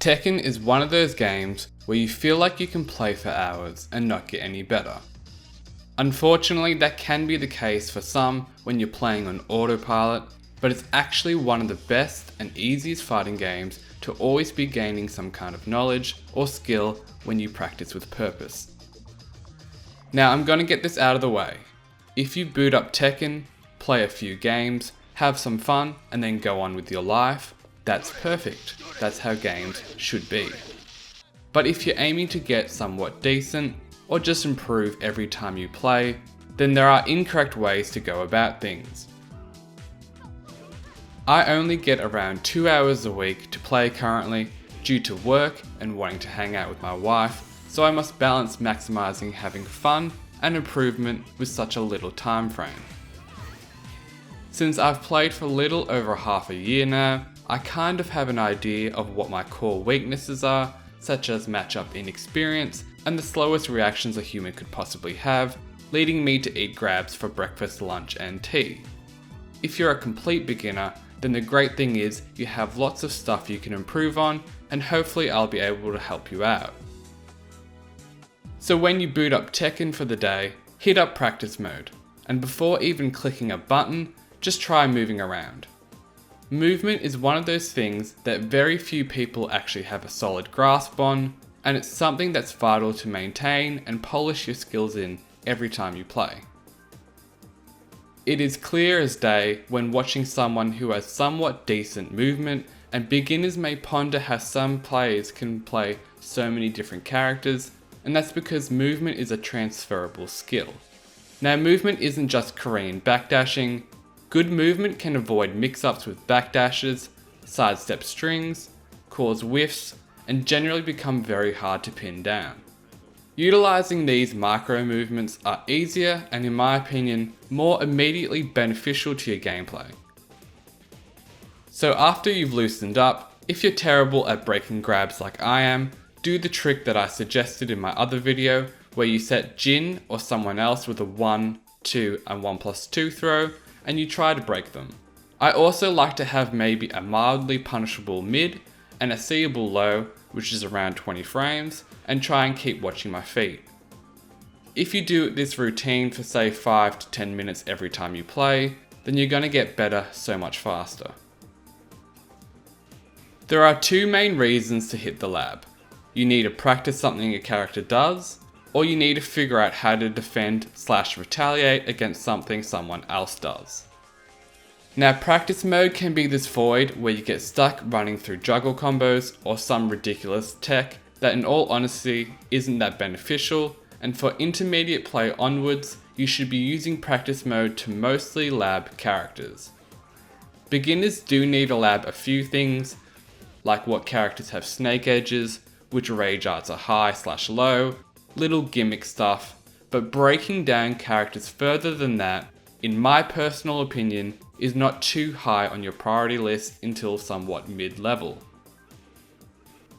Tekken is one of those games where you feel like you can play for hours and not get any better. Unfortunately, that can be the case for some when you're playing on autopilot, but it's actually one of the best and easiest fighting games to always be gaining some kind of knowledge or skill when you practice with purpose. Now I'm going to get this out of the way. If you boot up Tekken, play a few games, have some fun, and then go on with your life, that's perfect. That's how games should be. But if you're aiming to get somewhat decent, or just improve every time you play, then there are incorrect ways to go about things. I only get around 2 hours a week to play currently due to work and wanting to hang out with my wife, so I must balance maximizing having fun and improvement with such a little time frame. Since I've played for a little over half a year now, I kind of have an idea of what my core weaknesses are, such as matchup inexperience and the slowest reactions a human could possibly have, leading me to eat grabs for breakfast, lunch and tea. If you're a complete beginner, then the great thing is you have lots of stuff you can improve on, and hopefully I'll be able to help you out. So when you boot up Tekken for the day, hit up practice mode, and before even clicking a button, just try moving around. Movement is one of those things that very few people actually have a solid grasp on, and it's something that's vital to maintain and polish your skills in every time you play. It is clear as day when watching someone who has somewhat decent movement, and beginners may ponder how some players can play so many different characters, and that's because movement is a transferable skill. Now movement isn't just Korean backdashing. Good movement can avoid mix-ups with backdashes, sidestep strings, cause whiffs, and generally become very hard to pin down. Utilizing these micro movements are easier and, in my opinion, more immediately beneficial to your gameplay. So after you've loosened up, if you're terrible at breaking grabs like I am, do the trick that I suggested in my other video where you set Jin or someone else with a 1, 2 and 1+2 throw, and you try to break them. I also like to have maybe a mildly punishable mid and a seeable low, which is around 20 frames, and try and keep watching my feet. If you do this routine for say 5 to 10 minutes every time you play, then you're going to get better so much faster. There are two main reasons to hit the lab. You need to practice something a character does, or you need to figure out how to defend/retaliate against something someone else does. Now practice mode can be this void where you get stuck running through juggle combos or some ridiculous tech that in all honesty isn't that beneficial, and for intermediate play onwards, you should be using practice mode to mostly lab characters. Beginners do need to lab a few things, like what characters have snake edges, which rage arts are high/low, little gimmick stuff, but breaking down characters further than that, in my personal opinion, is not too high on your priority list until somewhat mid-level.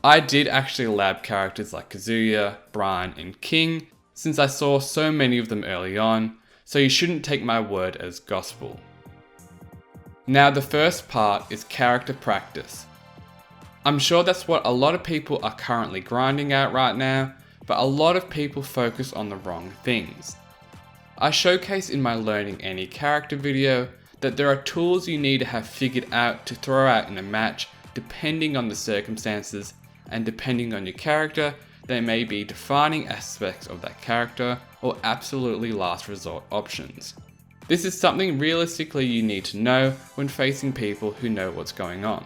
I did actually lab characters like Kazuya, Brian and King, since I saw so many of them early on, so you shouldn't take my word as gospel. Now the first part is character practice. I'm sure that's what a lot of people are currently grinding out right now, but a lot of people focus on the wrong things. I showcase in my Learning Any Character video that there are tools you need to have figured out to throw out in a match depending on the circumstances, and depending on your character, there may be defining aspects of that character or absolutely last resort options. This is something realistically you need to know when facing people who know what's going on.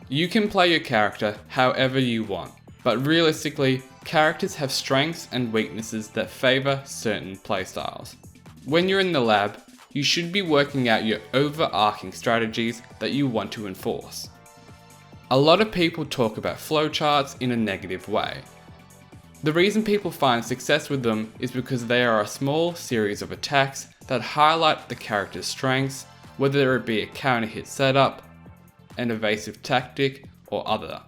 You can play your character however you want, but realistically, characters have strengths and weaknesses that favour certain playstyles. When you're in the lab, you should be working out your overarching strategies that you want to enforce. A lot of people talk about flowcharts in a negative way. The reason people find success with them is because they are a small series of attacks that highlight the character's strengths, whether it be a counter hit setup, an evasive tactic, or other.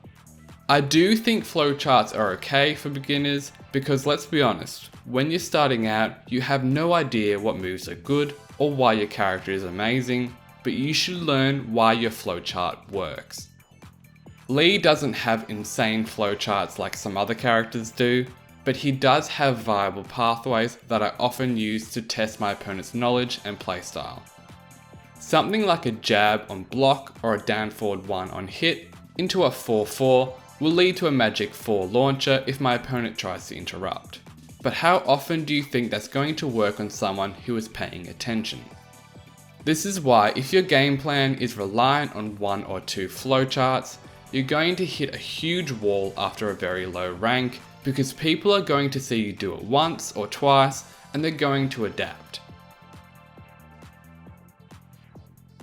I do think flowcharts are okay for beginners because, let's be honest, when you're starting out, you have no idea what moves are good or why your character is amazing, but you should learn why your flowchart works. Lee doesn't have insane flowcharts like some other characters do, but he does have viable pathways that I often use to test my opponent's knowledge and playstyle. Something like a jab on block or a down forward 1 on hit into a 4-4 will lead to a magic 4 launcher if my opponent tries to interrupt. But how often do you think that's going to work on someone who is paying attention? This is why if your game plan is reliant on 1 or 2 flowcharts, you're going to hit a huge wall after a very low rank because people are going to see you do it once or twice and they're going to adapt.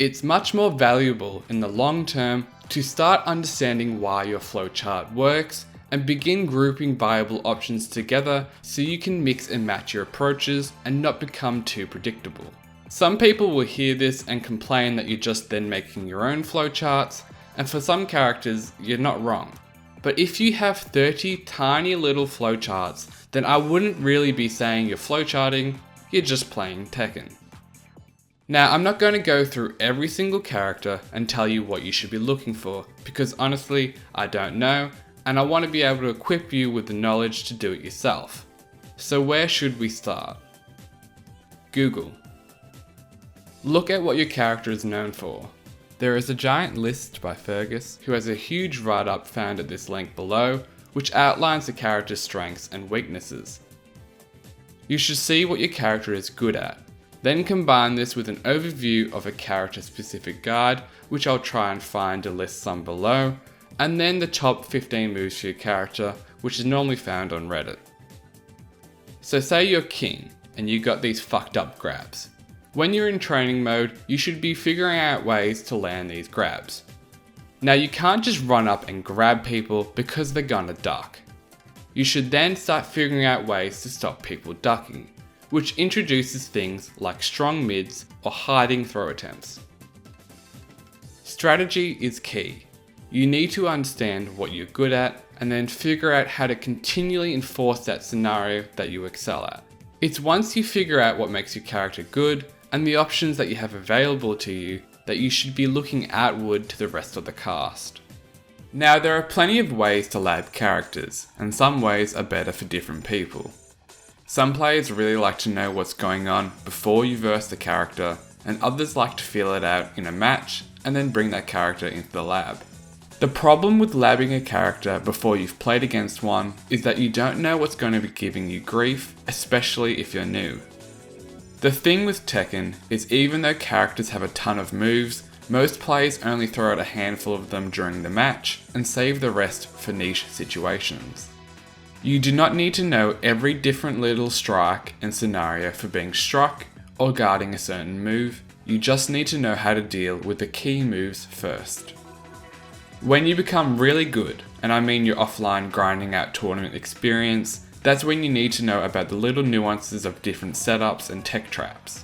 It's much more valuable in the long term to start understanding why your flowchart works and begin grouping viable options together so you can mix and match your approaches and not become too predictable. Some people will hear this and complain that you're just then making your own flowcharts, and for some characters, you're not wrong. But if you have 30 tiny little flowcharts, then I wouldn't really be saying you're flowcharting, you're just playing Tekken. Now, I'm not going to go through every single character and tell you what you should be looking for, because honestly, I don't know, and I want to be able to equip you with the knowledge to do it yourself. So where should we start? Google. Look at what your character is known for. There is a giant list by Fergus, who has a huge write-up found at this link below, which outlines the character's strengths and weaknesses. You should see what your character is good at. Then combine this with an overview of a character-specific guide, which I'll try and find to list some below, and then the top 15 moves for your character, which is normally found on Reddit. So say you're King, and you got these fucked up grabs. When you're in training mode, you should be figuring out ways to land these grabs. Now you can't just run up and grab people because they're gonna duck. You should then start figuring out ways to stop people ducking, which introduces things like strong mids or hiding throw attempts. Strategy is key. You need to understand what you're good at and then figure out how to continually enforce that scenario that you excel at. It's once you figure out what makes your character good and the options that you have available to you that you should be looking outward to the rest of the cast. Now, there are plenty of ways to lab characters, and some ways are better for different people. Some players really like to know what's going on before you verse the character, and others like to feel it out in a match and then bring that character into the lab. The problem with labbing a character before you've played against one is that you don't know what's going to be giving you grief, especially if you're new. The thing with Tekken is even though characters have a ton of moves, most players only throw out a handful of them during the match and save the rest for niche situations. You do not need to know every different little strike and scenario for being struck or guarding a certain move, you just need to know how to deal with the key moves first. When you become really good, and I mean you're offline grinding out tournament experience, that's when you need to know about the little nuances of different setups and tech traps.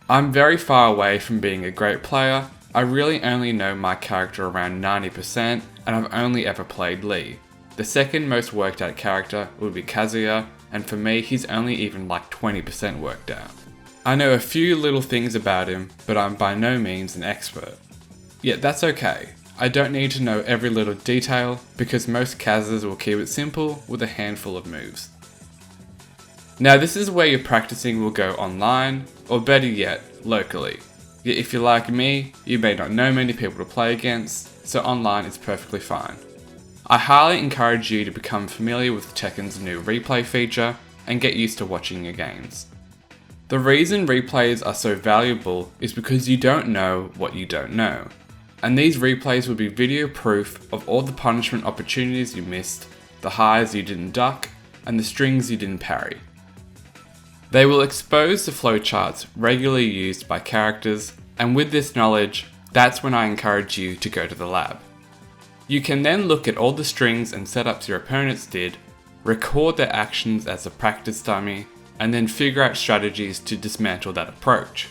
I'm very far away from being a great player. I really only know my character around 90%, and I've only ever played Lee. The second most worked out character would be Kazuya, and for me he's only even like 20% worked out. I know a few little things about him, but I'm by no means an expert. Yet that's okay. I don't need to know every little detail, because most Kazas will keep it simple with a handful of moves. Now this is where your practicing will go online, or better yet, locally. Yet if you're like me, you may not know many people to play against, so online is perfectly fine. I highly encourage you to become familiar with Tekken's new replay feature and get used to watching your games. The reason replays are so valuable is because you don't know what you don't know, and these replays will be video proof of all the punishment opportunities you missed, the highs you didn't duck, and the strings you didn't parry. They will expose the flowcharts regularly used by characters, and with this knowledge, that's when I encourage you to go to the lab. You can then look at all the strings and setups your opponents did, record their actions as a practice dummy, and then figure out strategies to dismantle that approach.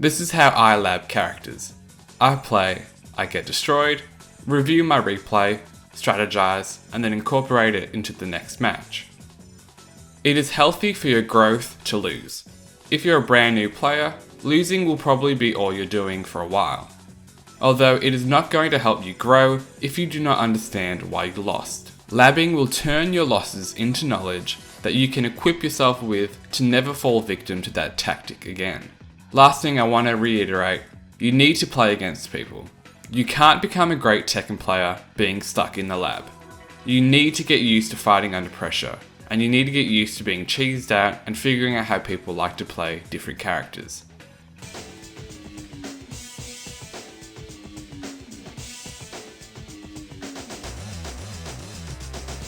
This is how I lab characters. I play, I get destroyed, review my replay, strategize, and then incorporate it into the next match. It is healthy for your growth to lose. If you're a brand new player, losing will probably be all you're doing for a while. although it is not going to help you grow if you do not understand why you lost. Labbing will turn your losses into knowledge that you can equip yourself with to never fall victim to that tactic again. Last thing I want to reiterate, you need to play against people. You can't become a great Tekken player being stuck in the lab. You need to get used to fighting under pressure, and you need to get used to being cheesed out and figuring out how people like to play different characters.